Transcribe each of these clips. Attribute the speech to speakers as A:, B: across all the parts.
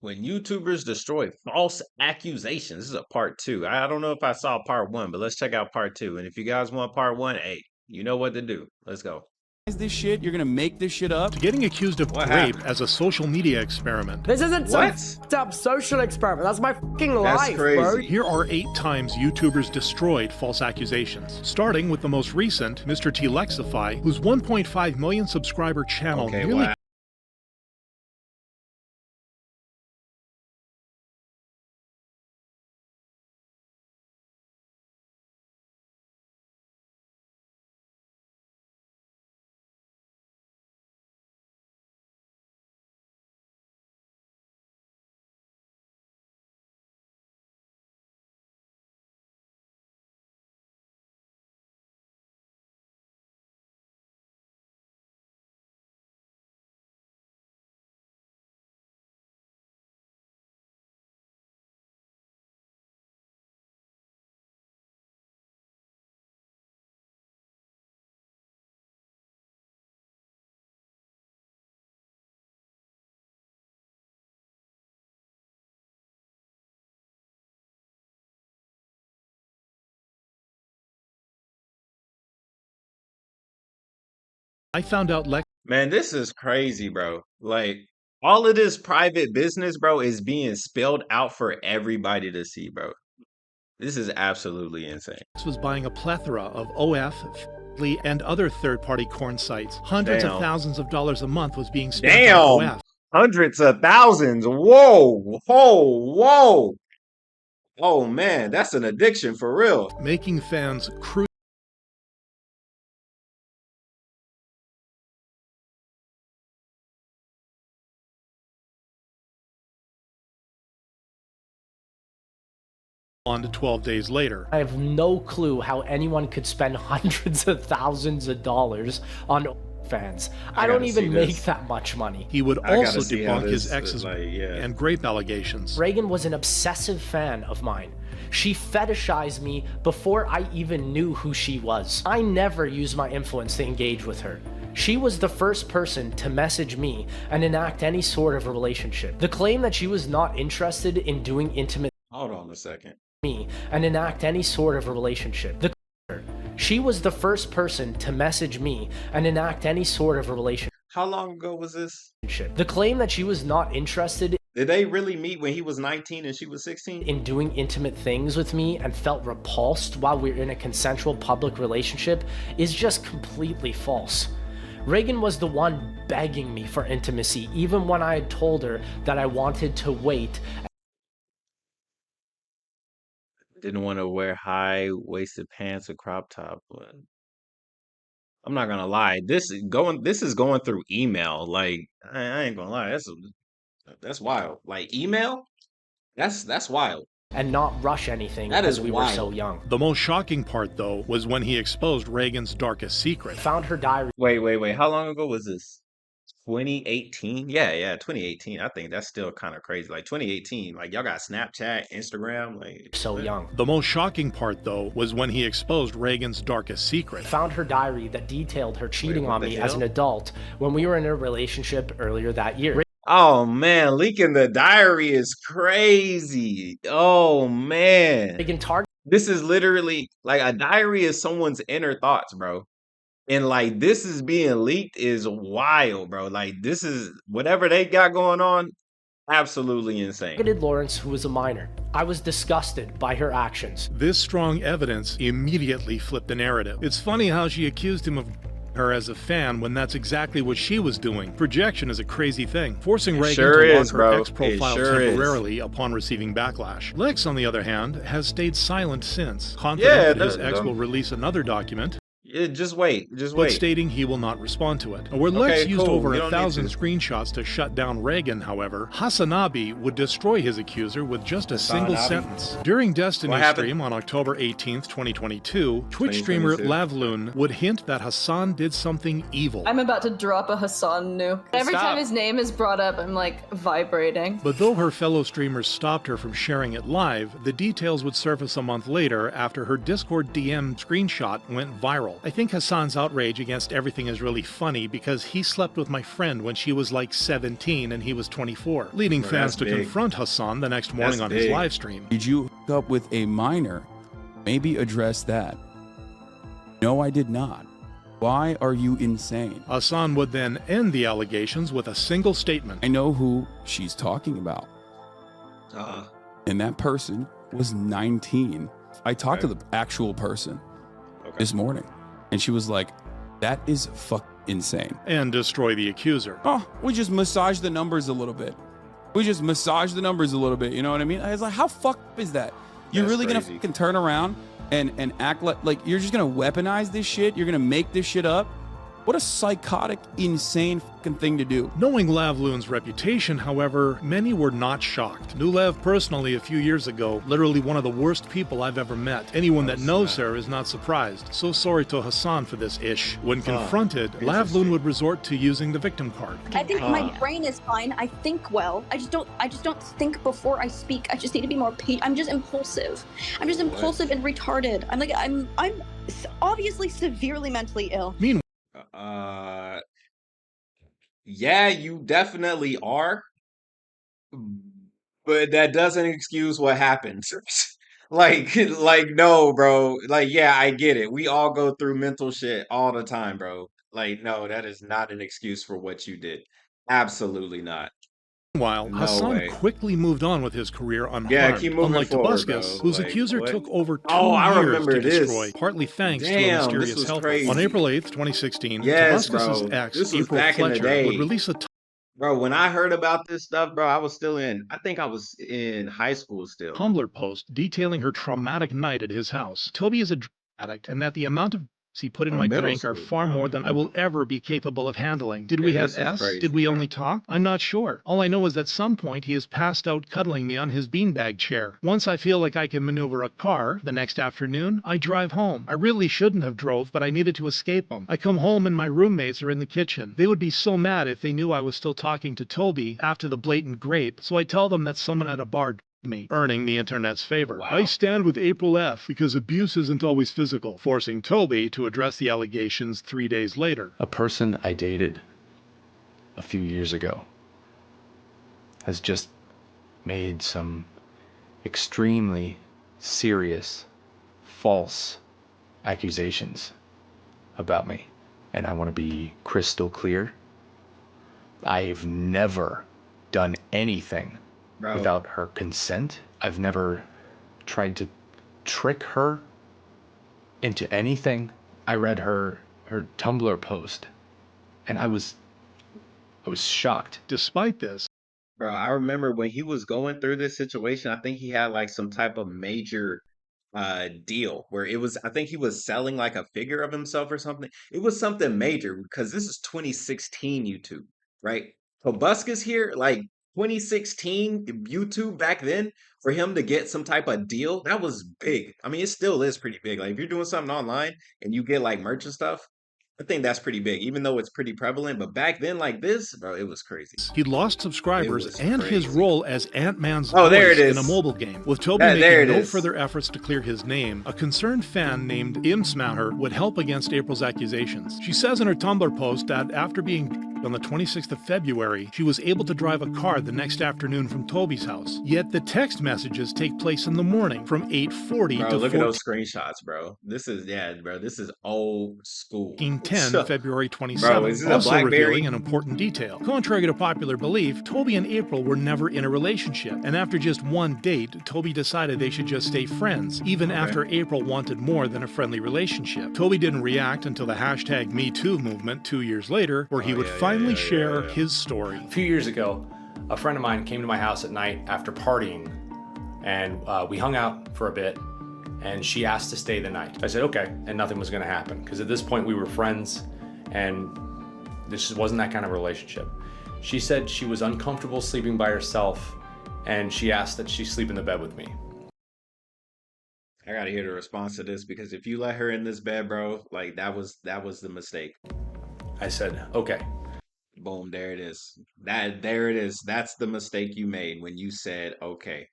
A: When YouTubers destroy false accusations. This is a part 2. I don't know if I saw part 1, but let's check out part 2. And if you guys want part 1, hey, you know what to do. Let's go.
B: This shit, you're gonna make this shit up?
C: Getting accused of rape as a social media experiment.
D: This isn't some social experiment. That's my fucking life,
A: crazy.
D: bro.
C: Here are 8 times YouTubers destroyed false accusations. Starting with the most recent, MrTLexify, whose 1.5 million subscriber channel nearly I found out
A: Man, this is crazy, bro. Like, all of this private business, bro, is being spilled out for everybody to see, bro. This is absolutely insane.
C: Lex was buying a plethora of OF, and other third-party corn sites. Hundreds of thousands of dollars a month was being spent on OF.
A: Hundreds of thousands. Whoa, whoa. Oh, man, that's an addiction for real.
C: Making fans on to 12 days later.
D: I have no clue how anyone could spend hundreds of thousands of dollars on fans. I don't even make that much money.
C: He would also debunk his ex's and grape allegations.
D: Reagan was an obsessive fan of mine. She fetishized me before I even knew who she was. I never used my influence to engage with her. She was the first person to message me and enact any sort of a relationship. The claim that she was not interested in doing intimate
A: Hold on a second.
D: me and enact any sort of a relationship. She was the first person to message me and enact any sort of a relationship.
A: How long ago was this?
D: The claim that she was not interested
A: Did they really meet when he was 19 and she was 16?
D: in doing intimate things with me and felt repulsed while we were in a consensual public relationship is just completely false. Reagan was the one begging me for intimacy, even when I had told her that I wanted to wait.
A: Didn't want to wear high-waisted pants or crop top, but I'm not gonna lie. This is going through email. Like, I ain't gonna lie. That's wild. Like, email? That's wild.
D: And not rush anything
A: That
D: we were so young.
C: The most shocking part, though, was when he exposed Reagan's darkest secret.
D: Found her diary.
A: Wait. How long ago was this? 2018? Yeah, 2018. I think that's still kind of crazy. Like 2018, like y'all got Snapchat, Instagram, like
D: So young.
C: The most shocking part, though, was when he exposed Reagan's darkest secret.
D: Found her diary that detailed her cheating on me as an adult when we were in a relationship earlier that year.
A: Oh man, leaking the diary is crazy. Oh man. This is literally like a diary is someone's inner thoughts, bro. And like this is being leaked is wild, bro. Like this is whatever they got going on, absolutely insane.
D: Lawrence, who was a minor. I was disgusted by her actions.
C: This strong evidence immediately flipped the narrative. It's funny how she accused him of her as a fan when that's exactly what she was doing. Projection is a crazy thing, forcing Reagan to lock her ex-profile temporarily upon receiving backlash. Lex, on the other hand, has stayed silent since, confident that his ex will release another document.
A: Just wait.
C: But stating he will not respond to it. Where Lex used over 1,000 screenshots to shut down Reagan, however, HasanAbi would destroy his accuser with just a single sentence. During Destiny's stream on October 18th, 2022, Twitch streamer Lavloon would hint that Hasan did something evil.
E: I'm about to drop a Hasan nuke. Every time his name is brought up, I'm like vibrating.
C: But though her fellow streamers stopped her from sharing it live, the details would surface a month later after her Discord DM screenshot went viral. I think Hasan's outrage against everything is really funny because he slept with my friend when she was like 17 and he was 24, leading fans to confront Hasan the next morning on his live stream.
B: Did you hook up with a minor? Maybe address that. No, I did not. Why are you insane?
C: Hasan would then end the allegations with a single statement.
B: I know who she's talking about. And that person was 19. I talked to the actual person this morning, and she was like, that is insane.
C: And destroy the accuser.
B: Oh, we just massage the numbers a little bit. We just massage the numbers a little bit, you know what I mean? I was like, how fucked is that? You're really gonna fucking turn around and act like you're just gonna weaponize this shit? You're gonna make this shit up? What a psychotic, insane fucking thing to do.
C: Knowing Lavloon's reputation, however, many were not shocked. Knew Lev personally a few years ago, literally one of the worst people I've ever met. Anyone that knows her is not surprised. So sorry to Hasan for this ish. When confronted, Lavloon would resort to using the victim card.
F: I think my brain is fine. I think well. I just don't think before I speak. I just need to be more patient. I'm just impulsive. I'm just impulsive and retarded. I'm obviously severely mentally ill.
C: Meanwhile,
A: yeah, you definitely are, but that doesn't excuse what happened. like no, bro. Like, yeah, I get it. We all go through mental shit all the time, bro. Like, no, that is not an excuse for what you did. Absolutely not.
C: Meanwhile,
A: No
C: Hasan
A: way.
C: quickly moved on with his career unharmed,
A: Yeah, keep moving
C: unlike
A: forward,
C: Tobuscus,
A: bro.
C: whose
A: Like,
C: accuser
A: what?
C: took over 2
A: I
C: years
A: remember
C: to
A: this.
C: destroy, partly thanks to a
A: Damn, this
C: mysterious
A: was
C: helper.
A: crazy.
C: On April 8th, 2016,
A: Yes,
C: Tobuscus's
A: bro.
C: ex,
A: This was
C: April
A: back in the
C: Fletcher,
A: day.
C: would release a
A: Bro, when I heard about this stuff, bro, I think I was in high school still.
C: Tumblr post detailing her traumatic night at his house. Toby is a drug addict, and that the amount of he put in my drink are far more than I will ever be capable of handling. Did we have S? Did we only talk? I'm not sure. All I know is at some point he is passed out cuddling me on his beanbag chair. Once I feel like I can maneuver a car, the next afternoon, I drive home. I really shouldn't have drove, but I needed to escape him. I come home and my roommates are in the kitchen. They would be so mad if they knew I was still talking to Toby after the blatant grape, so I tell them that someone at a bar me, earning the internet's favor. Wow. I stand with April F. because abuse isn't always physical, forcing Toby to address the allegations 3 days later.
G: A person I dated a few years ago has just made some extremely serious, false accusations about me. And I want to be crystal clear. I've never done anything without her consent. I've never tried to trick her into anything. I read her Tumblr post and I was shocked.
C: Despite this,
A: Bro, I remember when he was going through this situation, I think he had like some type of major deal where I think he was selling like a figure of himself or something. It was something major because this is 2016 YouTube, right? Tobuscus here, like 2016 YouTube back then, for him to get some type of deal, that was big. I mean, it still is pretty big. Like if you're doing something online and you get like merch and stuff, I think that's pretty big, even though it's pretty prevalent. But back then, like this, bro, it was crazy.
C: he lost subscribers and his
A: crazy.
C: role as Ant-Man's
A: Oh, there
C: voice
A: it is.
C: in a mobile game. With Toby
A: There
C: making
A: it
C: no
A: is.
C: further efforts to clear his name, a concerned fan named Imsmatter would help against April's accusations. She says in her Tumblr post that after being on the 26th of February, she was able to drive a car the next afternoon from Toby's house. Yet the text messages take place in the morning from 8:40
A: Bro,
C: to
A: look at those screenshots, bro. This is old school.
C: 14:10, February 27th,
A: Bro, is this a
C: also
A: BlackBerry?
C: revealing an important detail. Contrary to popular belief, Toby and April were never in a relationship, and after just one date, Toby decided they should just stay friends, even after April wanted more than a friendly relationship. Toby didn't react until the hashtag #MeToo movement 2 years later, where he would finally share his story.
H: A few years ago, a friend of mine came to my house at night after partying, and we hung out for a bit, and she asked to stay the night. I said, okay, and nothing was gonna happen, because at this point we were friends, and this wasn't that kind of relationship. She said she was uncomfortable sleeping by herself, and she asked that she sleep in the bed with me.
A: I gotta hear the response to this, because if you let her in this bed, bro, like that was the mistake.
H: I said, okay.
A: Boom, there it is. There it is. That's the mistake you made when you said okay.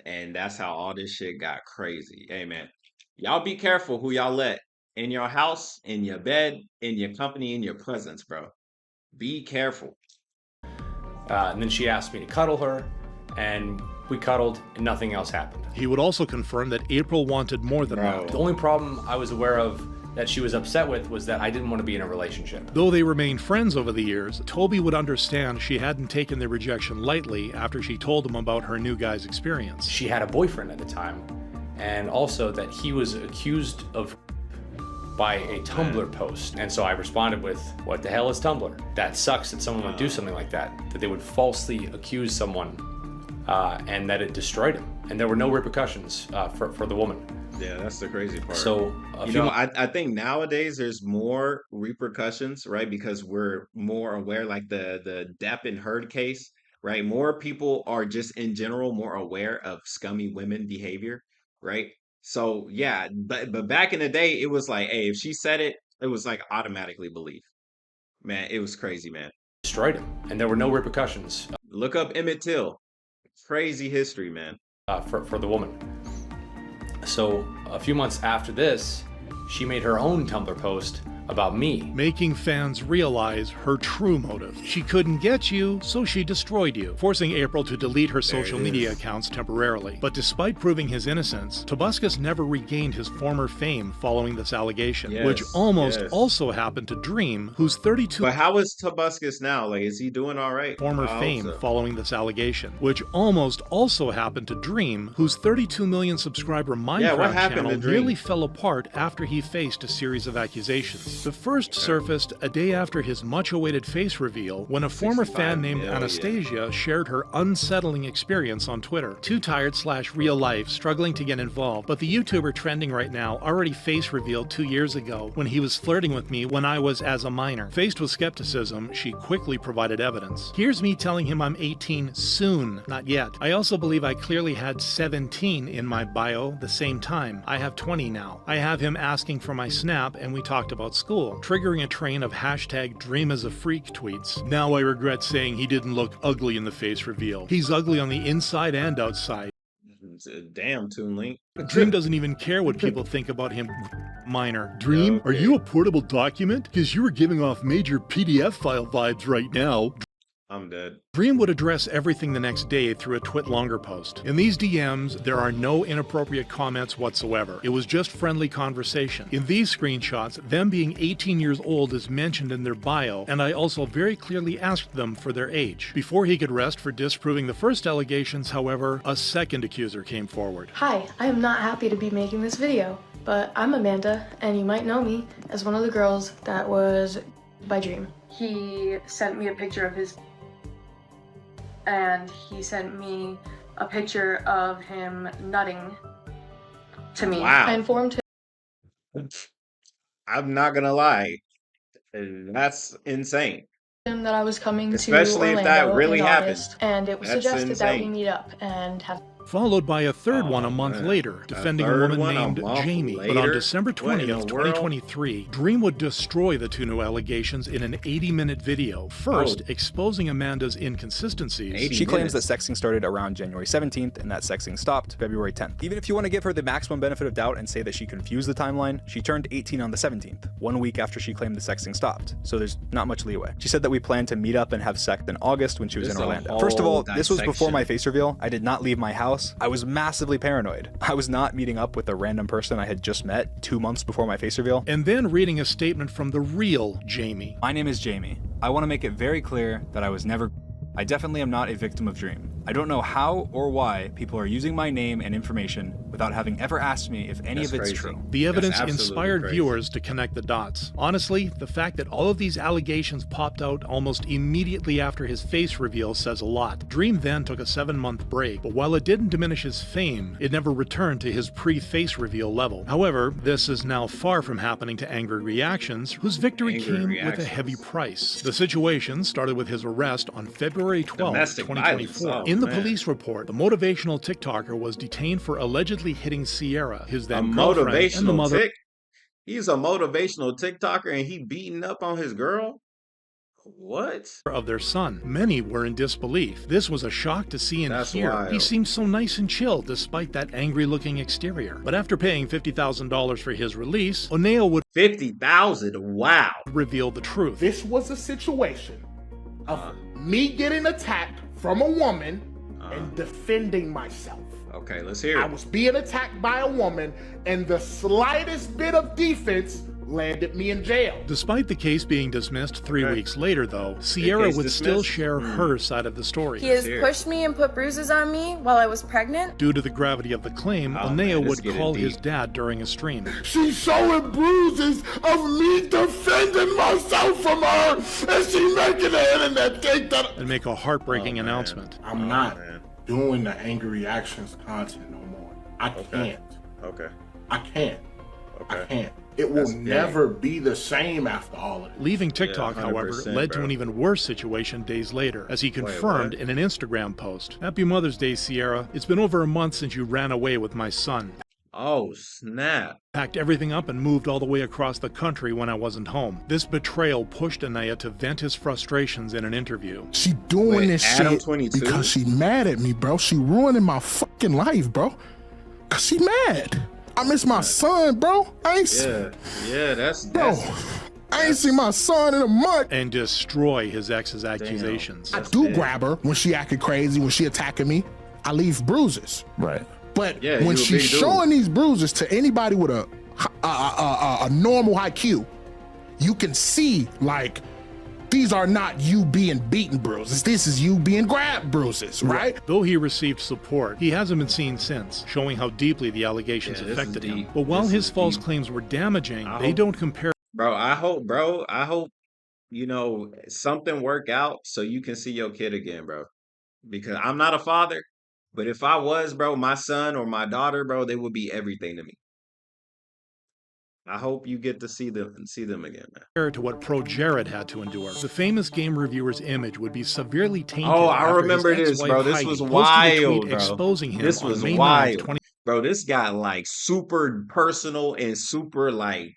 A: And that's how all this shit got crazy. Hey man, y'all be careful who y'all let in your house, in your bed, in your company, in your presence, bro. Be careful.
H: And then she asked me to cuddle her, and we cuddled, and nothing else happened.
C: He would also confirm that April wanted more than that.
H: The only problem I was aware of that she was upset with was that I didn't want to be in a relationship.
C: Though they remained friends over the years, Toby would understand she hadn't taken the rejection lightly after she told him about her new guy's experience.
H: She had a boyfriend at the time, and also that he was accused of by a Tumblr post. And so I responded with, what the hell is Tumblr? That sucks that someone would do something like that they would falsely accuse someone and that it destroyed him. And there were no repercussions for the woman.
A: Yeah, that's the crazy part.
H: So,
A: I think nowadays there's more repercussions, right? Because we're more aware, like the Depp and Heard case, right? More people are just in general more aware of scummy women behavior, right? So yeah, but back in the day, it was like, hey, if she said it, it was like automatically belief. Man, it was crazy, man.
H: Destroyed him, and there were no repercussions.
A: Look up Emmett Till. Crazy history, man.
H: For the woman. So a few months after this, she made her own Tumblr post about me,
C: making fans realize her true motive. She couldn't get you, so she destroyed you, forcing April to delete her social media accounts temporarily. But despite proving his innocence, Tobuscus never regained his former fame following this allegation, which almost also happened to Dream, who's 32.
A: But how is Tobuscus now? Like, is he doing all right?
C: Former fame following this allegation, which almost also happened to Dream, whose 32 million subscriber Minecraft channel nearly fell apart after he faced a series of accusations. The first surfaced a day after his much-awaited face reveal when a former fan named Anastasia shared her unsettling experience on Twitter. Too tired/real life, struggling to get involved, but the YouTuber trending right now already face revealed 2 years ago when he was flirting with me when I was as a minor. Faced with skepticism, she quickly provided evidence. Here's me telling him I'm 18 soon, not yet. I also believe I clearly had 17 in my bio the same time. I have 20 now. I have him asking for my snap and we talked about school, triggering a train of #DreamAsAFreak tweets. Now I regret saying he didn't look ugly in the face reveal. He's ugly on the inside and outside.
A: Damn, Toon Link.
C: Dream doesn't even care what people think about him. Minor. Dream, are you a portable document? Because you were giving off major PDF file vibes right now.
A: I'm dead.
C: Dream would address everything the next day through a Twit Longer post. In these DMs, there are no inappropriate comments whatsoever. It was just friendly conversation. In these screenshots, them being 18 years old is mentioned in their bio, and I also very clearly asked them for their age. Before he could rest for disproving the first allegations, however, a second accuser came forward.
I: Hi, I am not happy to be making this video, but I'm Amanda, and you might know me as one of the girls that was by Dream. He sent me a picture of his and he sent me a picture of him nutting to me.
A: Wow.
I: I informed him.
A: I'm not gonna lie. That's insane.
I: That I was coming
A: especially
I: to Orlando
A: if that really
I: in
A: happened.
I: August, and it was suggested that we meet up and have.
C: Followed by a third one a month later, defending a woman named Jamie. But on December 20th, 2023, Dream would destroy the two new allegations in an 80-minute video. First, exposing Amanda's inconsistencies.
J: She claims that sexting started around January 17th and that sexting stopped February 10th. Even if you want to give her the maximum benefit of doubt and say that she confused the timeline, she turned 18 on the 17th, 1 week after she claimed the sexting stopped. So there's not much leeway. She said that we planned to meet up and have sex in August when she was in Orlando. First of all, this was before my face reveal. I did not leave my house. I was massively paranoid. I was not meeting up with a random person I had just met 2 months before my face reveal.
C: And then reading a statement from the real Jamie.
J: My name is Jamie. I want to make it very clear that I definitely am not a victim of Dream. I don't know how or why people are using my name and information without having ever asked me if any of it's true.
C: The evidence inspired viewers to connect the dots. Honestly, the fact that all of these allegations popped out almost immediately after his face reveal says a lot. Dream then took a 7-month break, but while it didn't diminish his fame, it never returned to his pre-face reveal level. However, this is now far from happening to AngryReactions, whose victory came with a heavy price. The situation started with his arrest on February 12, 2024. In the police report, the motivational TikToker was detained for allegedly hitting Sierra, his then girlfriend, and the mother.
A: He's a motivational TikToker and he beating up on his girl? What?
C: Of their son. Many were in disbelief. This was a shock to see and hear. Wild. He seemed so nice and chill despite that angry-looking exterior. But after paying $50,000 for his release, Oneo would
A: $50,000. Wow.
C: Reveal the truth.
K: This was a situation of me getting attacked from a woman and defending myself.
A: Okay, let's hear it.
K: I was being attacked by a woman, and the slightest bit of defense landed me in jail.
C: Despite the case being dismissed 3 weeks later, though, Sierra would still share her side of the story.
L: He has pushed me and put bruises on me while I was pregnant.
C: Due to the gravity of the claim, Oneo would call his dad during a stream.
K: She's showing bruises of me defending myself from her, and she making the internet think that...
C: And make a heartbreaking announcement.
K: I'm not doing the AngryReactions content no more. I can't.
A: Okay.
K: I can't. Okay. I can't. It will never be the same after all of it.
C: Leaving TikTok, however, led to an even worse situation days later, as he confirmed in an Instagram post. Happy Mother's Day, Sierra. It's been over a month since you ran away with my son.
A: Oh, snap.
C: Packed everything up and moved all the way across the country when I wasn't home. This betrayal pushed Anaya to vent his frustrations in an interview.
K: She doing this shit because she mad at me, bro. She ruining my fucking life, bro. Cause she mad. I miss my son, bro. I ain't I ain't seen my son in a month.
C: And destroy his ex's accusations.
K: I do grab her when she acting crazy, when she attacking me. I leave bruises.
M: Right.
K: But when she's showing these bruises to anybody with a normal IQ, you can see, like, these are not you being beaten bruises. This is you being grabbed bruises, right?
C: Though he received support, he hasn't been seen since, showing how deeply the allegations affected him. But while his false claims were damaging, they don't compare.
A: I hope, you know, something work out so you can see your kid again, bro. Because I'm not a father, but if I was, bro, my son or my daughter, bro, they would be everything to me. I hope you get to see them again, man.
C: Compared to what ProJared had to endure, the famous game reviewer's image would be severely tainted.
A: Oh, I remember this, bro. This was wild, bro.
C: Exposing him
A: this was wild, bro. This got like super personal and super like,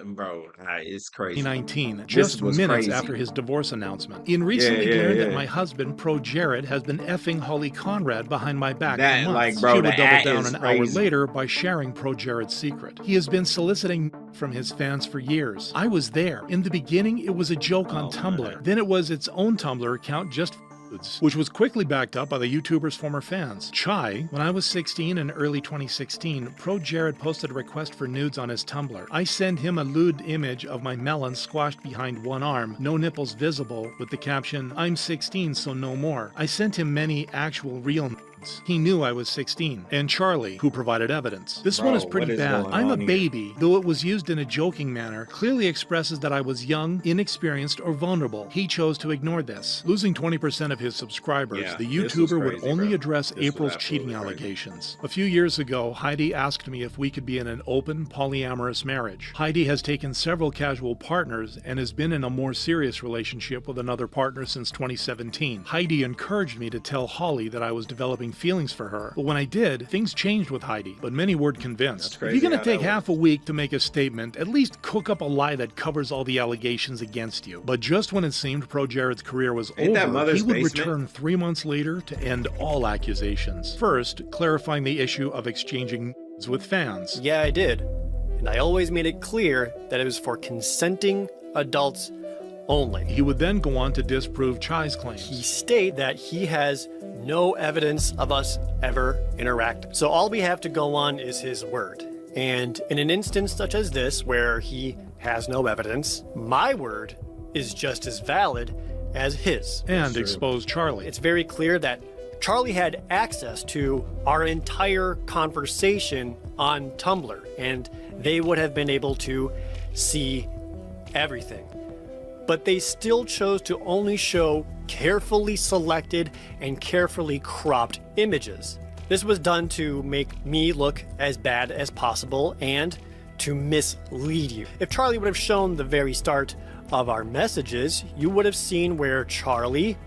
A: bro, it's crazy.
C: 2019, just minutes after his divorce announcement. Ian recently learned that my husband, ProJared, has been effing Holly Conrad behind my back for months.
A: Like, bro,
C: she would double down an hour later by sharing ProJared's secret. He has been soliciting from his fans for years. I was there. In the beginning, it was a joke on Tumblr. Then it was its own Tumblr account, just which was quickly backed up by the YouTuber's former fans. Chai, when I was 16 in early 2016, ProJared posted a request for nudes on his Tumblr. I send him a lewd image of my melon squashed behind one arm, no nipples visible, with the caption, "I'm 16, so no more." I sent him many actual real nudes. He knew I was 16. And Charlie, who provided evidence. This one is pretty bad. I'm a baby, though it was used in a joking manner, clearly expresses that I was young, inexperienced, or vulnerable. He chose to ignore this. Losing 20% of his subscribers, the YouTuber would only address April's cheating allegations. A few years ago, Heidi asked me if we could be in an open, polyamorous marriage. Heidi has taken several casual partners and has been in a more serious relationship with another partner since 2017. Heidi encouraged me to tell Holly that I was developing feelings for her, but when I did, things changed with Heidi, but many weren't convinced. If you're gonna take half a week to make a statement, at least cook up a lie that covers all the allegations against you. But just when it seemed ProJared's career was over, he would return 3 months later to end all accusations. First, clarifying the issue of exchanging nudes with fans.
N: Yeah, I did. And I always made it clear that it was for consenting adults only.
C: He would then go on to disprove Chai's claims.
N: He stated that he has no evidence of us ever interacting. So all we have to go on is his word. And in an instance such as this, where he has no evidence, my word is just as valid as his.
C: And expose Charlie.
N: It's very clear that Charlie had access to our entire conversation on Tumblr, and they would have been able to see everything. But they still chose to only show carefully selected and carefully cropped images. This was done to make me look as bad as possible and to mislead you. If Charlie would have shown the very start of our messages, you would have seen where Charlie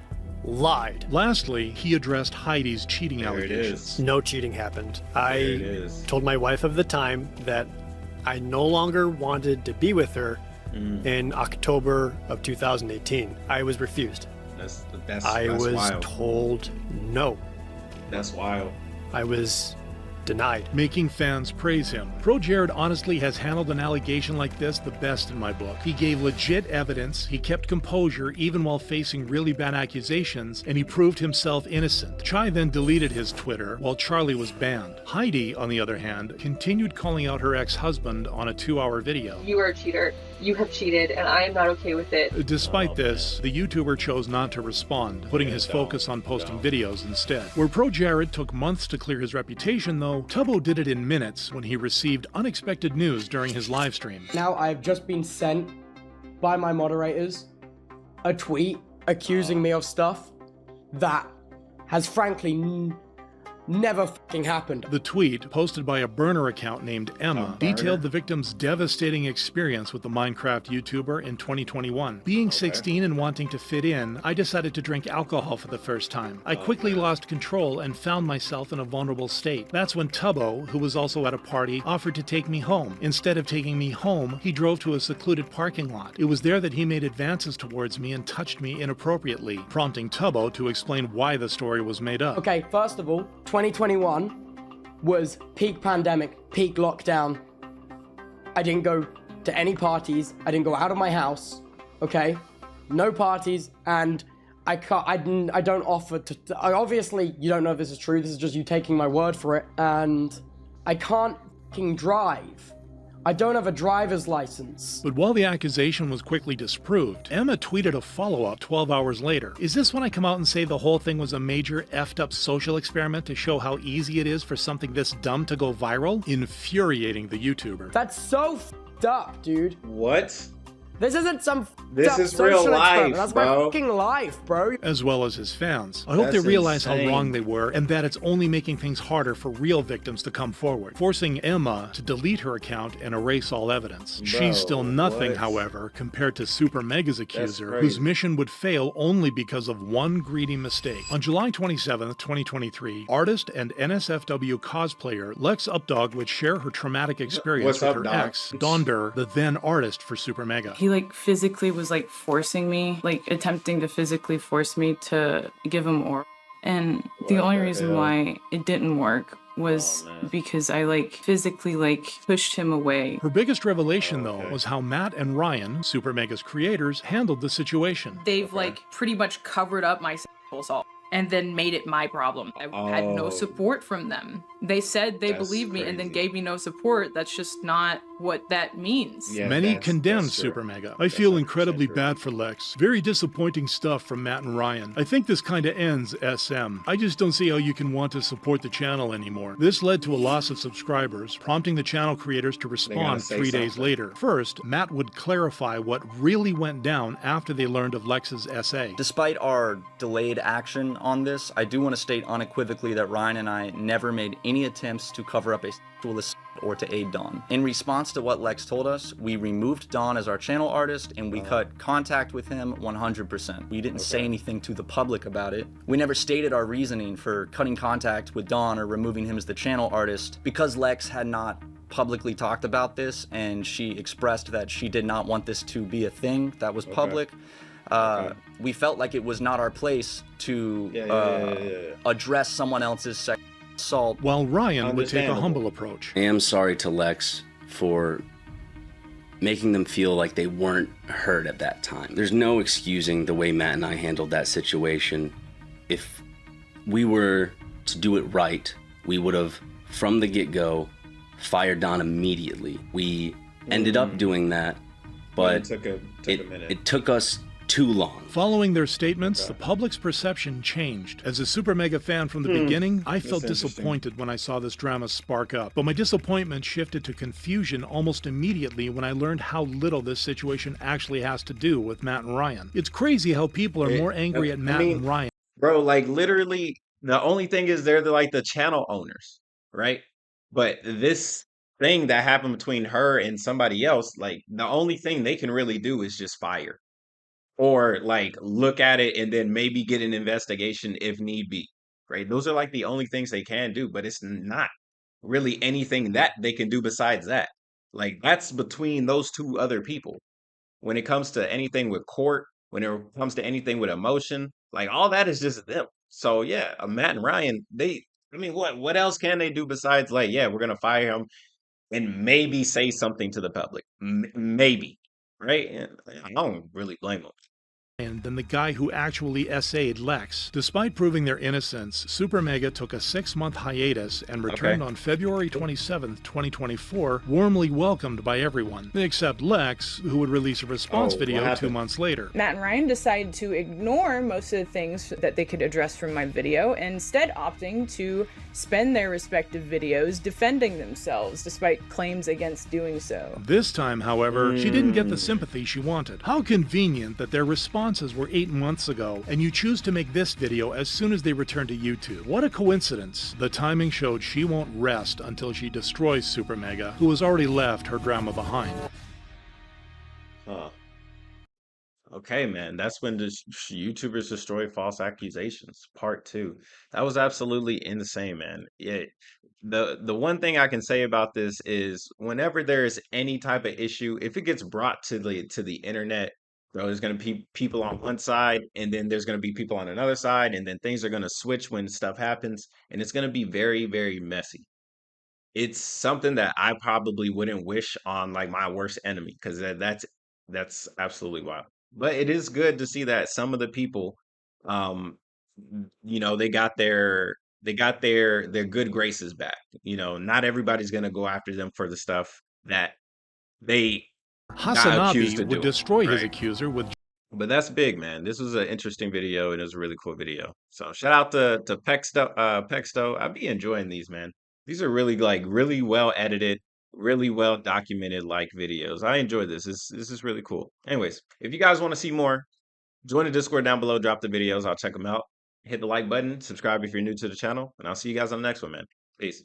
N: lied.
C: Lastly, he addressed Heidi's cheating allegations.
N: No cheating happened. I told my wife of the time that I no longer wanted to be with her in October of 2018. I was refused. I was
A: wild.
N: Told no.
A: That's wild.
N: I was denied.
C: Making fans praise him. ProJared honestly has handled an allegation like this the best in my book. He gave legit evidence, he kept composure even while facing really bad accusations, and he proved himself innocent. Chai then deleted his Twitter while Charlie was banned. Heidi, on the other hand, continued calling out her ex-husband on a 2-hour video.
M: You are a cheater. You have cheated, and I am not okay with it.
C: Despite this, the YouTuber chose not to respond, putting his focus on posting videos instead. Where ProJared took months to clear his reputation, though, Tubbo did it in minutes when he received unexpected news during his live stream.
O: Now I've just been sent by my moderators a tweet accusing me of stuff that has frankly never fucking happened.
C: The tweet, posted by a burner account named Emma, detailed the victim's devastating experience with the Minecraft YouTuber in 2021. Being 16 and wanting to fit in, I decided to drink alcohol for the first time. I quickly lost control and found myself in a vulnerable state. That's when Tubbo, who was also at a party, offered to take me home. Instead of taking me home, he drove to a secluded parking lot. It was there that he made advances towards me and touched me inappropriately, prompting Tubbo to explain why the story was made up.
O: Okay, first of all, 2021 was peak pandemic, peak lockdown. I didn't go to any parties. I didn't go out of my house. Okay, no parties, and I don't offer to. Obviously, you don't know if this is true. This is just you taking my word for it. And I can't fucking drive. I don't have a driver's license.
C: But while the accusation was quickly disproved, Emma tweeted a follow-up 12 hours later. Is this when I come out and say the whole thing was a major effed up social experiment to show how easy it is for something this dumb to go viral? Infuriating the YouTuber.
O: That's so fucked up, dude.
A: What?
O: This isn't some
A: This is real life,
O: That's
A: bro.
O: my fucking life, bro.
C: As well as his fans. I hope they realize how wrong they were and that it's only making things harder for real victims to come forward, forcing Emma to delete her account and erase all evidence. She's still nothing, however, compared to SuperMega's accuser, whose mission would fail only because of one greedy mistake. On July 27th, 2023, artist and NSFW cosplayer Lex Updog would share her traumatic experience with her ex, Donder, the then artist for SuperMega.
P: He physically was forcing me, attempting to physically force me to give him oral. And the only reason why it didn't work was because I physically pushed him away.
C: Her biggest revelation though was how Matt and Ryan, SuperMega's creators, handled the situation.
P: They've pretty much covered up my sexual assault and then made it my problem. I had no support from them. They said they believed me and then gave me no support. That's just not what that means.
C: Yeah, many condemned SuperMega. I feel incredibly bad for Lex. Very disappointing stuff from Matt and Ryan. I think this kinda ends SM. I just don't see how you can want to support the channel anymore. This led to a loss of subscribers, prompting the channel creators to respond 3 days later. First, Matt would clarify what really went down after they learned of Lex's essay.
Q: Despite our delayed action on this, I do want to state unequivocally that Ryan and I never made any attempts to cover up a sexual assault or to aid Dawn. In response to what Lex told us, we removed Dawn as our channel artist and we cut contact with him 100%. We didn't say anything to the public about it. We never stated our reasoning for cutting contact with Dawn or removing him as the channel artist because Lex had not publicly talked about this and she expressed that she did not want this to be a thing that was public. We felt like it was not our place to address someone else's sexual assault.
C: While Ryan would take a humble approach.
R: I am sorry to Lex for making them feel like they weren't heard at that time. There's no excusing the way Matt and I handled that situation. If we were to do it right, we would have, from the get-go, fired Don immediately. We ended up doing that, but it took us too long.
C: Following their statements, the public's perception changed. As a SuperMega fan from the beginning, I felt disappointed when I saw this drama spark up. But my disappointment shifted to confusion almost immediately when I learned how little this situation actually has to do with Matt and Ryan. It's crazy how people are more angry at Matt and Ryan.
A: Bro, literally, the only thing is they're the channel owners, right? But this thing that happened between her and somebody else, the only thing they can really do is just fire. Or look at it and then maybe get an investigation if need be, right? Those are the only things they can do, but it's not really anything that they can do besides that. That's between those two other people. when it comes to anything with court, when it comes to anything with emotion, like all that is just them. So yeah, Matt and Ryan, I mean, what else can they do besides like, yeah, we're gonna fire him and maybe say something to the public, maybe, right? And I don't really blame them.
C: Than the guy who actually essayed Lex. Despite proving their innocence, SuperMega took a 6-month hiatus and returned on February 27th, 2024, warmly welcomed by everyone, except Lex, who would release a response video 2 months later.
S: Matt and Ryan decided to ignore most of the things that they could address from my video, instead opting to spend their respective videos defending themselves, despite claims against doing so.
C: This time, however, she didn't get the sympathy she wanted. How convenient that their responses were 8 months ago, and you choose to make this video as soon as they return to YouTube. What a coincidence. The timing showed she won't rest until she destroys SuperMega, who has already left her drama behind.
A: Huh. Okay, man, that's when the YouTubers destroy false accusations, part 2. That was absolutely insane, man. Yeah, the one thing I can say about this is whenever there is any type of issue, if it gets brought to the internet, bro, there's gonna be people on one side, and then there's gonna be people on another side, and then things are gonna switch when stuff happens, and it's gonna be very, very messy. It's something that I probably wouldn't wish on like my worst enemy, because that's absolutely wild. But it is good to see that some of the people, um, they got their good graces back. Not everybody's gonna go after them for the stuff that they got accused
C: HasanAbi
A: of
C: would
A: doing,
C: destroy his
A: right?
C: accuser with...
A: But that's big, man. This was an interesting video, and it was a really cool video. So shout out to Pexto. I be enjoying these, man. These are really really well edited, really well documented like videos. I enjoy this. This is really cool. Anyways, if you guys want to see more, join the Discord down below, drop the videos, I'll check them out. Hit the like button, subscribe if you're new to the channel, and I'll see you guys on the next one, man. Peace.